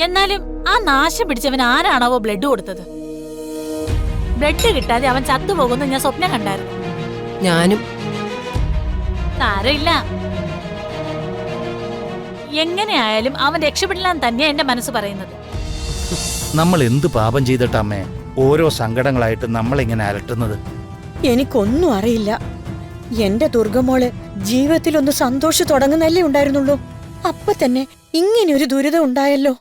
എന്നാലും ആ നാശം പിടിച്ചവൻ ആരാണാവോ ബ്ലഡ് കൊടുത്തത്? ബ്ലഡ് കിട്ടാതെ അവൻ ചത്തുപോകുന്നു ഞാൻ സ്വപ്നം കണ്ടായിരുന്നു. ഞാനും. സാരമില്ല, എങ്ങനെയായാലും അവൻ രക്ഷപ്പെടില്ലാന്ന് തന്നെയാ എന്റെ മനസ്സ് പറയുന്നത്. നമ്മൾ എന്ത് പാപം ചെയ്തിട്ടമ്മേ ഓരോ സങ്കടങ്ങളായിട്ട് നമ്മളിങ്ങനെ അലട്ടുന്നത്? എനിക്കൊന്നും അറിയില്ല. എന്റെ ദുർഗമോള് ജീവിതത്തിലൊന്ന് സന്തോഷം തുടങ്ങുന്നല്ലേ ഉണ്ടായിരുന്നുള്ളൂ. അപ്പൊ തന്നെ ഇങ്ങനെയൊരു ദുരിതം ഉണ്ടായല്ലോ.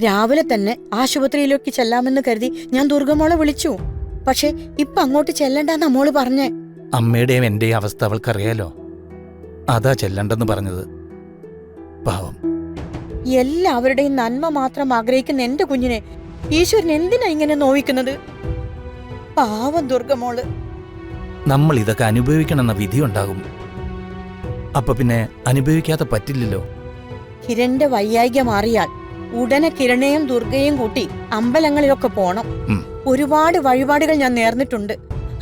രാവിലെ തന്നെ ആശുപത്രിയിലേക്ക് ചെല്ലാമെന്ന് കരുതി ഞാൻ ദുർഗമോളെ വിളിച്ചു. പക്ഷെ ഇപ്പൊ അങ്ങോട്ട് ചെല്ലണ്ടെന്നാ മോള് പറഞ്ഞേ. അമ്മയുടെയും എന്റെയും അവസ്ഥ അവൾക്കറിയാലോ, അതാ ചെല്ലണ്ടെന്ന് പറഞ്ഞത്. പാവം. എല്ലാവരുടെയും നന്മ മാത്രം ആഗ്രഹിക്കുന്ന എന്റെ കുഞ്ഞിനെ ഈശ്വരൻ എന്തിനാ ഇങ്ങനെ നോവിക്കുന്നത്? പാവം ദുർഗമോള്. നമ്മൾ ഇതൊക്കെ അനുഭവിക്കണമെന്ന വിധി ഉണ്ടാകും. അപ്പൊ പിന്നെ അനുഭവിക്കാതെ പറ്റില്ലല്ലോ. കിരണിന്റെ വയ്യായിക മാറിയാൽ ഉടനെ കിരണയും ദുർഗയും കൂട്ടി അമ്പലങ്ങളിലൊക്കെ പോണം. ഒരുപാട് വഴിപാടുകൾ ഞാൻ നേർന്നിട്ടുണ്ട്,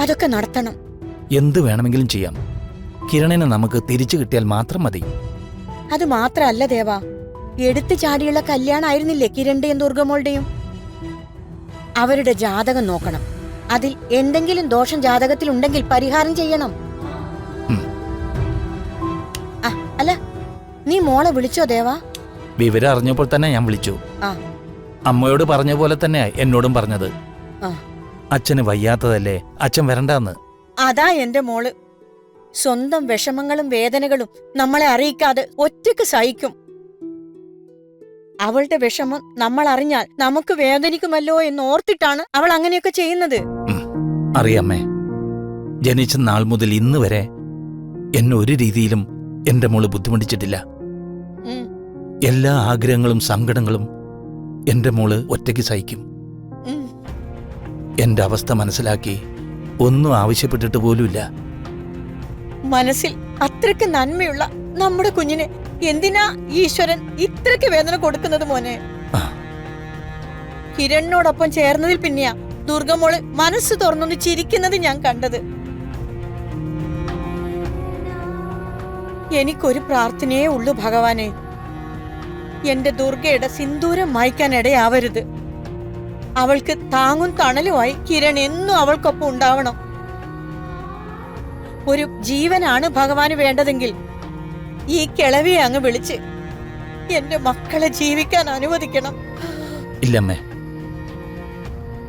അതൊക്കെ നടത്തണം. എന്ത് വേണമെങ്കിലും ചെയ്യാം. കിരണിനെ നമുക്ക് തിരിച്ചു കിട്ടിയാൽ മാത്രം മതി. അത് മാത്രല്ല ദേവാ, എടുത്തു ചാടിയുള്ള കല്യാണമായിരുന്നില്ലേ കിരണിന്റെയും ദുർഗമോളുടെയും? അവരുടെ ജാതകം നോക്കണം. അതിൽ എന്തെങ്കിലും ദോഷം ജാതകത്തിൽ ഉണ്ടെങ്കിൽ പരിഹാരം ചെയ്യണം. അല്ല, നീ മോളെ വിളിച്ചോ ദേവാ? വിവരം അറിഞ്ഞപ്പോൾ തന്നെ ഞാൻ വിളിച്ചു. അമ്മയോട് പറഞ്ഞ പോലെ തന്നെ എന്നോടും പറഞ്ഞത്. അച്ഛന് വയ്യാത്തതല്ലേ, അച്ഛൻ വരണ്ടാന്ന്. അതാ എന്റെ മോള്. സ്വന്തം വിഷമങ്ങളും വേദനകളും നമ്മളെ അറിയിക്കാതെ ഒറ്റയ്ക്ക് സഹിക്കും. അവളുടെ വിഷമം നമ്മൾ അറിഞ്ഞാൽ നമുക്ക് വേദനിക്കുമല്ലോ എന്ന് ഓർത്തിട്ടാണ് അവൾ അങ്ങനെയൊക്കെ ചെയ്യുന്നത്. അറിയാമേ, ജനിച്ച നാൾ മുതൽ ഇന്ന് വരെ എന്നെ ഒരു രീതിയിലും എന്റെ മോള് ബുദ്ധിമുട്ടിച്ചിട്ടില്ല. എല്ലാ ആഗ്രഹങ്ങളും സങ്കടങ്ങളും എന്റെ മോള് ഒറ്റയ്ക്ക് സഹിക്കും. എന്റെ അവസ്ഥ മനസ്സിലാക്കി ഒന്നും ആവശ്യപ്പെട്ടിട്ട് പോലുമില്ല. മനസ്സിൽ അത്രയ്ക്ക് നന്മയുള്ള നമ്മുടെ കുഞ്ഞിനെ എന്തിനാ ഈശ്വരൻ ഇത്രയ്ക്ക് വേദന കൊടുക്കുന്നത് മോനെ? കിരണിനോടൊപ്പം ചേർന്നതിൽ പിന്നെയാ ദുർഗമോള് മനസ്സ് തുറന്നൊന്ന് ചിരിക്കുന്നത് ഞാൻ കണ്ടത്. എനിക്കൊരു പ്രാർത്ഥനയേ ഉള്ളൂ ഭഗവാനെ, എന്റെ ദുർഗയുടെ സിന്ദൂരം മായ്ക്കാനിടയാവരുത്. അവൾക്ക് താങ്ങും തണലുമായി കിരൺ എന്നും അവൾക്കൊപ്പം ഉണ്ടാവണം. ഒരു ജീവനാണ് ഭഗവാന് വേണ്ടതെങ്കിൽ ഈ കിളവിയെ അങ്ങ് വിളിച്ച് എന്റെ മക്കളെ ജീവിക്കാൻ അനുവദിക്കണം. ഇല്ലമ്മേ,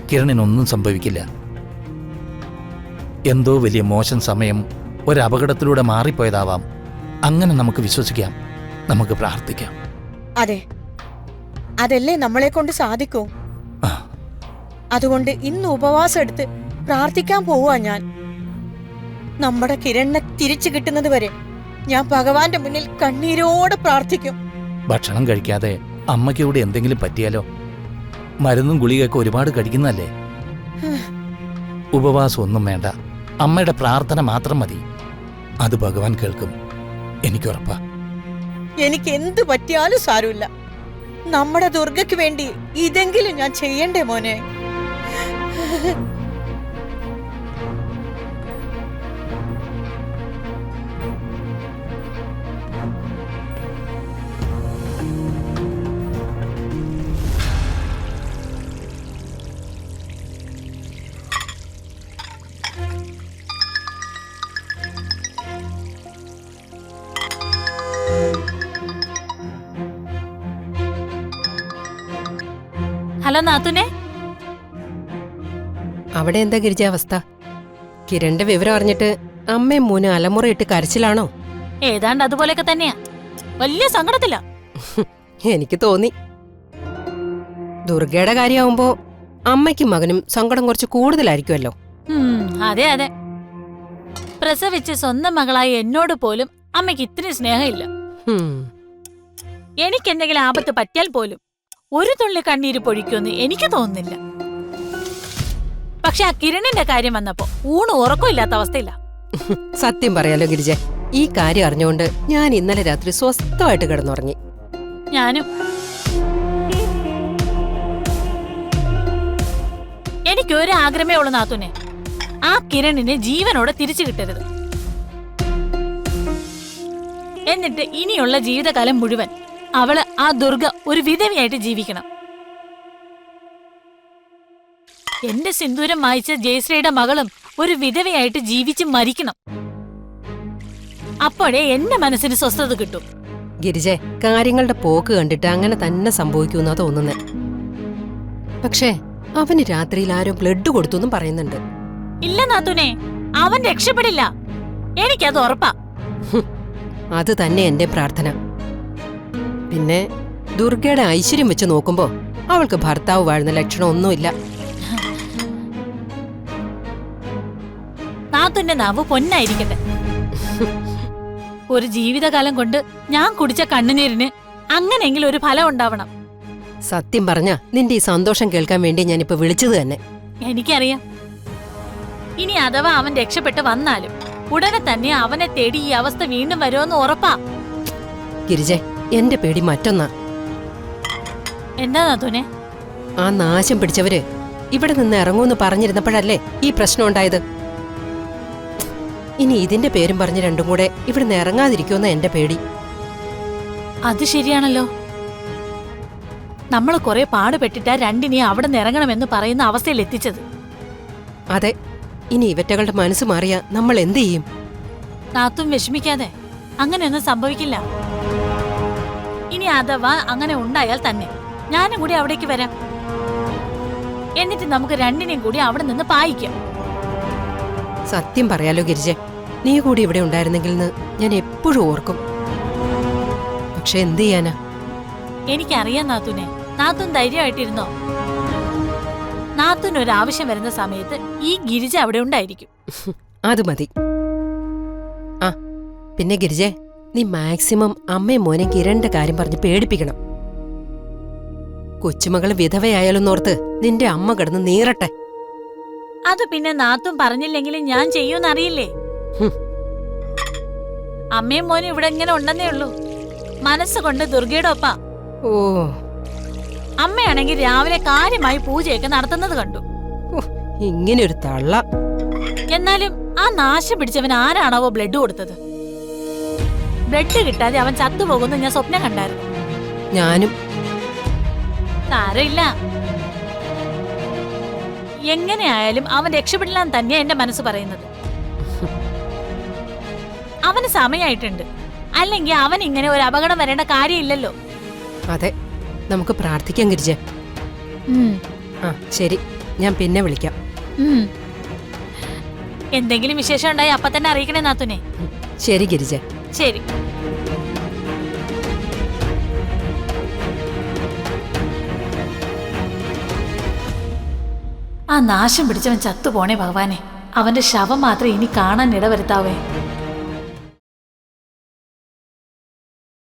കിരണിനൊന്നും സംഭവിക്കില്ല. എന്തോ വലിയ മോശം സമയം ഒരപകടത്തിലൂടെ മാറിപ്പോയതാവാം. അങ്ങനെ നമുക്ക് വിശ്വസിക്കാം, നമുക്ക് പ്രാർത്ഥിക്കാം. അതെ, അതല്ലേ നമ്മളെ കൊണ്ട് സാധിക്കൂ. അതുകൊണ്ട് ഇന്ന് ഉപവാസം എടുത്ത് പ്രാർത്ഥിക്കാൻ പോവാ ഞാൻ. നമ്മുടെ കിരണിനെ തിരിച്ചു കിട്ടുന്നത് വരെ ഞാൻ ഭഗവാന്റെ മുന്നിൽ കണ്ണീരോടെ പ്രാർത്ഥിക്കും. ഭക്ഷണം കഴിക്കാതെ അമ്മയ്ക്ക് കൂടെ എന്തെങ്കിലും പറ്റിയാലോ? മരുന്നും ഗുളികയൊക്കെ ഒരുപാട് കഴിക്കുന്നതല്ലേ. ഉപവാസം ഒന്നും വേണ്ട, അമ്മയുടെ പ്രാർത്ഥന മാത്രം മതി. അത് ഭഗവാൻ കേൾക്കും, എനിക്കുറപ്പാ. എനിക്ക് എന്ത് പറ്റിയാലും സാരമില്ല. നമ്മുടെ ദുർഗയ്ക്ക് വേണ്ടി ഇതെങ്കിലും ഞാൻ ചെയ്യണ്ടേ മോനെ? ഹലോ നാത്തുനെ. അവിടെ എന്താ ഗിരിജാവസ്ഥ? കിരണിന്റെ വിവരം അറിഞ്ഞിട്ട് അമ്മയും മോനും അലമുറയിട്ട് കരച്ചിലാണോ? ഏതാണ്ട് അതുപോലെയൊക്കെ തന്നെയാ. വലിയ സങ്കടത്തില്ല. എനിക്ക് തോന്നി. ദുർഗയുടെ കാര്യമാവുമ്പോ അമ്മയ്ക്കും മകനും സങ്കടം കുറച്ച് കൂടുതലായിരിക്കുമല്ലോ. അതെ അതെ, പ്രസവിച്ച് സ്വന്തം മകളായി എന്നോട് പോലും അമ്മയ്ക്ക് ഇത്രയും സ്നേഹമില്ല. എനിക്ക് എന്തെങ്കിലും ആപത്ത് പറ്റിയാൽ പോലും ഒരു തുള്ളി കണ്ണീര് പൊഴിക്കുമെന്ന് എനിക്ക് തോന്നുന്നില്ല. പക്ഷെ ആ കിരണിന്റെ കാര്യം വന്നപ്പോ ഊണ് ഉറക്കമില്ലാത്ത അവസ്ഥയില്ല. സത്യം പറയാലോ ഗിരിജ, ഈ കാര്യം അറിഞ്ഞുകൊണ്ട് ഞാൻ ഇന്നലെ രാത്രി സ്വസ്ഥമായിട്ട് കിടന്നുറങ്ങി. ഞാനും. എനിക്കൊരു ആഗ്രഹമേ ഉള്ളൂ നാത്തുനെ, ആ കിരണിനെ ജീവനോടെ തിരിച്ചു കിട്ടരുത്. എന്നിട്ട് ഇനിയുള്ള ജീവിതകാലം മുഴുവൻ അവള് ആ ദുർഗ ഒരു വിധവയായിട്ട് ജീവിക്കണം. എന്റെ സിന്ദൂരം മായിച്ച ജയശ്രീയുടെ മകളും ഒരു വിധവയായിട്ട് ജീവിച്ച് മരിക്കണം. അപ്പോഴേ എന്റെ മനസ്സിന് സ്വസ്ഥത കിട്ടും. ഗിരിജെ, കാര്യങ്ങളുടെ പോക്ക് കണ്ടിട്ട് അങ്ങനെ തന്നെ സംഭവിക്കുമെന്നാ തോന്നുന്നേ. പക്ഷേ അവന് രാത്രിയിൽ ആരോ ബ്ലഡ് കൊടുത്തു എന്നും പറയുന്നുണ്ട്. ഇല്ല നാത്തൂനെ, അവൻ രക്ഷപ്പെടില്ല. എനിക്കത് ഉറപ്പാ. അത് തന്നെ എന്റെ പ്രാർത്ഥന. പിന്നെ ദുർഗയുടെ ഐശ്വര്യം വെച്ച് നോക്കുമ്പോ അവൾക്ക് ഭർത്താവ് വാഴുന്ന ലക്ഷണം ഒന്നുമില്ല. നാത്തൂന്റെ നാവ് പൊന്നായിരിക്കട്ടെ. ഒരു ജീവിതകാലം കൊണ്ട് ഞാൻ കുടിച്ച കണ്ണുനീരിന് അങ്ങനെയെങ്കിലും ഒരു ഫലം ഉണ്ടാവണം. സത്യം പറഞ്ഞ നിന്റെ ഈ സന്തോഷം കേൾക്കാൻ വേണ്ടി ഞാനിപ്പോ വിളിച്ചത് തന്നെ. എനിക്കറിയാം. ഇനി അഥവാ അവൻ രക്ഷപ്പെട്ട് വന്നാലും ഉടനെ തന്നെ അവനെ തേടി ഈ അവസ്ഥ വീണ്ടും വരുമെന്ന് ഉറപ്പാ. ഗിരിജെ, എന്റെ പേടി മറ്റൊന്നാ. എന്താ നാത്തൂനെ? ആ നാശം പിടിച്ചവര് ഇവിടെ നിന്ന് ഇറങ്ങൂന്ന് പറഞ്ഞിരുന്നപ്പോഴല്ലേ ഈ പ്രശ്നം ഉണ്ടായത്. ഇനി ഇതിന്റെ പേരും പറഞ്ഞ് രണ്ടും കൂടെ ഇവിടുന്ന് ഇറങ്ങാതിരിക്കുമെന്ന എന്റെ പേടി. അത് ശരിയാണല്ലോ. നമ്മൾ കുറെ പാടുപെട്ടിട്ടാ രണ്ടിനെ അവിടെ നിന്ന് ഇറങ്ങണമെന്ന് പറയുന്ന അവസ്ഥയിൽ എത്തിച്ചത്. അതെ, ഇനി ഇവറ്റകളുടെ മനസ്സ് മാറിയാ നമ്മൾ എന്ത് ചെയ്യും? നാത്തും വിഷമിക്കാതെ, അങ്ങനെയൊന്നും സംഭവിക്കില്ല. ഇനി അഥവാ അങ്ങനെ ഉണ്ടായാൽ തന്നെ ഞാനും കൂടി അവിടേക്ക് വരാം. എന്നിട്ട് നമുക്ക് രണ്ടിനെയും കൂടി അവിടെ നിന്ന് പായിക്കാം. സത്യം പറയാലോ ഗിരിജെ, നീ കൂടി ഇവിടെ ഉണ്ടായിരുന്നെങ്കിൽ ഞാൻ എപ്പോഴും ഓർക്കും. പക്ഷെ എന്ത് ചെയ്യാനാ? എനിക്കറിയാം നാത്തൂനെ. നാത്തൂൻ ധൈര്യമായിട്ടിരുന്നോ. നാത്തൂന് ഒരു ആവശ്യം വരുന്ന സമയത്ത് ഈ ഗിരിജ അവിടെ ഉണ്ടായിരിക്കും. അത് മതി. ആ പിന്നെ ഗിരിജെ, നീ മാക്സിമം അമ്മയും മോനെ കിരണിന്റെ കാര്യം പറഞ്ഞ് പേടിപ്പിക്കണം. കൊച്ചുമകള് വിധവയായാലൊന്നോർത്ത് നിന്റെ അമ്മ കിടന്ന് നീറട്ടെ. അത് പിന്നെ നാത്തും പറഞ്ഞില്ലെങ്കിലും ഞാൻ ചെയ്യൂന്നറിയില്ലേ. അമ്മയും മോനും ഇവിടെ ഇങ്ങനെ ഉണ്ടെന്നേ ഉള്ളൂ. മനസ്സുകൊണ്ട് ദുർഗയുടെ ഒപ്പാ. ഓ, അമ്മയാണെങ്കിൽ രാവിലെ കാര്യമായി പൂജയൊക്കെ നടത്തുന്നത് കണ്ടു. ഇങ്ങനെയൊരു തള്ള. എന്നാലും ആ നാശം പിടിച്ചവൻ ആരാണാവോ ബ്ലഡ് കൊടുത്തത്? ബ്ലഡ് കിട്ടാതെ അവൻ ചത്തുപോകുന്നു ഞാൻ സ്വപ്നം കണ്ടായിരുന്നു. ഞാനും. സാരമില്ല, എങ്ങനെയായാലും അവൻ രക്ഷപ്പെടില്ലാന്ന് തന്നെയാ എന്റെ മനസ്സ് പറയുന്നത്. അവന് സമയായിട്ടുണ്ട്. അല്ലെങ്കിൽ അവൻ ഇങ്ങനെ ഒരു അപകടം വരേണ്ട കാര്യമില്ലല്ലോ. അതെ, നമുക്ക് പ്രാർത്ഥിക്കാം ഗിരിജ. ആ ശരി, ഞാൻ പിന്നെ വിളിക്കാം. എന്തെങ്കിലും വിശേഷം ഉണ്ടായി അപ്പൊ തന്നെ അറിയിക്കണേ നാത്തുനെ. ശരി ഗിരിജ. ശരി. ആ നാശം പിടിച്ചവൻ ചത്തുപോണേ ഭഗവാനെ. അവന്റെ ശവം മാത്രം ഇനി കാണാൻ ഇടവരുത്താവേ.